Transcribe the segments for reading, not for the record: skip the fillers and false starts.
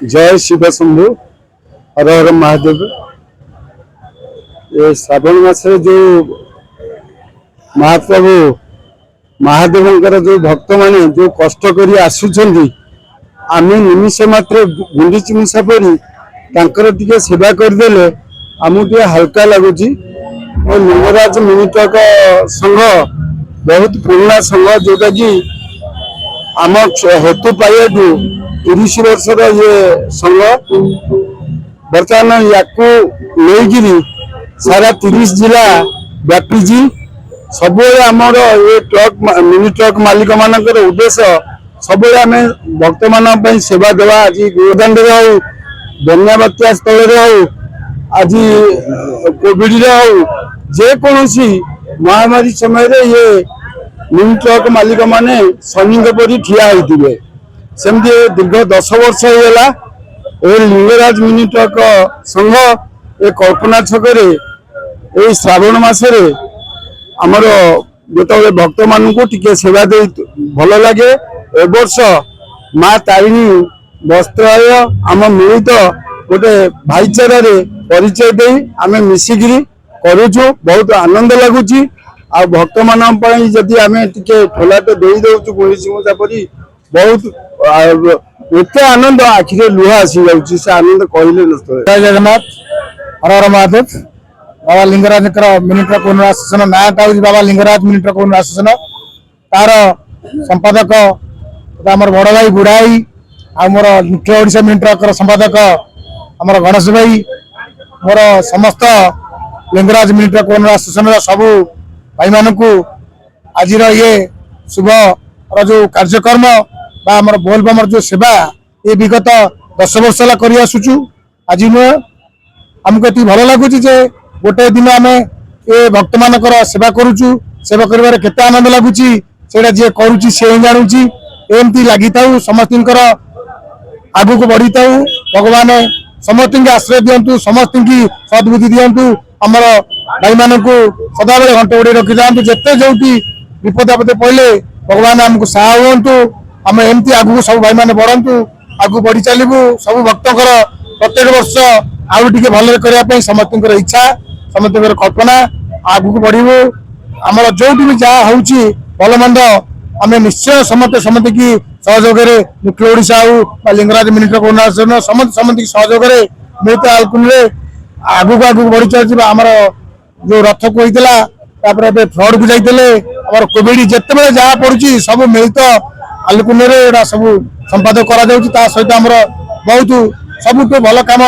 जय शिव शंभु हर हर महादेव। ये श्रावण मास जो महाप्रभु महादेव जो भक्त माने जो कष्ट करी आसुचंदी आम निमिष मात्र गुंडीची मूषा पड़ी टे सेवा करदेले आमको टे हल्का लगुच। लिंगराज मिनिटक संघ बहुत पुराना संघ जोटा कि आम हेतु पाइबा 30 वर्षर ये संघ बर्तमान या सारा 30 जिला व्यापीजी। सब आमर ये ट्रक मिनी ट्रक मालिक मान उद्देश्य सब आम भक्त मान सेवा देवा। आज गोदान हो बन्या बात्या स्थल हो आज कोविड हो जेकोसी महामारी समय ये मिनी ट्रक मालिक माने सैनिक परी ठिया होते सेमती दीर्घ 10 वर्ष होगा। लिंगराज मिनी ट्रक संघ ए कल्पना छकरे ए श्रावण मासरे आमर जो भक्त मान टिके सेवा दे भल लगे। ए वर्ष माँ तारिणी वस्त्रालय आम मिलित गोटे भाईचारा परिचय दे आम मिसिकी करुचु बहुत आनंद लगुच। आ भक्त मान जदि आम टिके ठोलाटे दे दौचु गुणसी मूषा परी बहुत एत आनंद आखिरे लुह आसी जाऊँगी से आनंद कहले नष्ट। जय जगन्नाथ हर हर Mahadev. Baba Lingaraj mini truck owner association नाटा हूँ Baba Lingaraj mini truck owner association तार संपादक आमर बड़ भाई बुढ़ाई आमर मुख्य ओडिशा मिनी ट्रक संपादक आमर गणेश भाई मोर समस्त Lingaraj mini truck owner association सबू भाई मानू आज ये शुभ जो कार्यक्रम आमर बोलबमर जो सेवा ये विगत 10 वर्ष कर आसुचु। आज नुह आमको ये भल लगुच गोटे दिन आम ये भक्त मानकर सेवा करुचु। सेवा कर केते आनंद लगुच से जी करुच्ची से ही जानूची। एमती लगी था समस्त आगु को बढ़ी था भगवान समस्त आश्रय दिंतु समस्त की सद्बुद्धि दिंतु आमर भाई मान सदा बेले घंटे गोड़े रखी था जिते जो विपद आपदे पड़े भगवान आमको साहा हूँ। आम एमती आगु सब भाई मैंने बढ़ु आगु बढ़ी चलू सब भक्तर प्रत्येक वर्ष आउ टे भल करने समस्त इच्छा समस्त कल्पना आगु को बढ़ू। आम जो भी जहाँ हूँ भल मंद आम निश्चय समस्त की सहयोग मुख्य ओडिशा हो लिंगराज मिनी ट्रक ओनर समस्त की सहयोग मिलित आलकुन आगु आगु बढ़ी चलती। आमर जो रथ को होता फ्लड को जाते कोविड जिते जहाँ पड़ी सब मिलित आलकुन सब संपादक करा सहित आमर बहुत सबुठ भल कम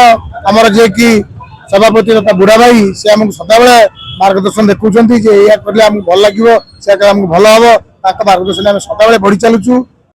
आमर जे कि सभापति तथा बुढ़ा भाई से आमको सदा बेले मार्गदर्शन देखुं या भल लगे से भल हम मार्गदर्शन सदा बेले बढ़ी चलुचु।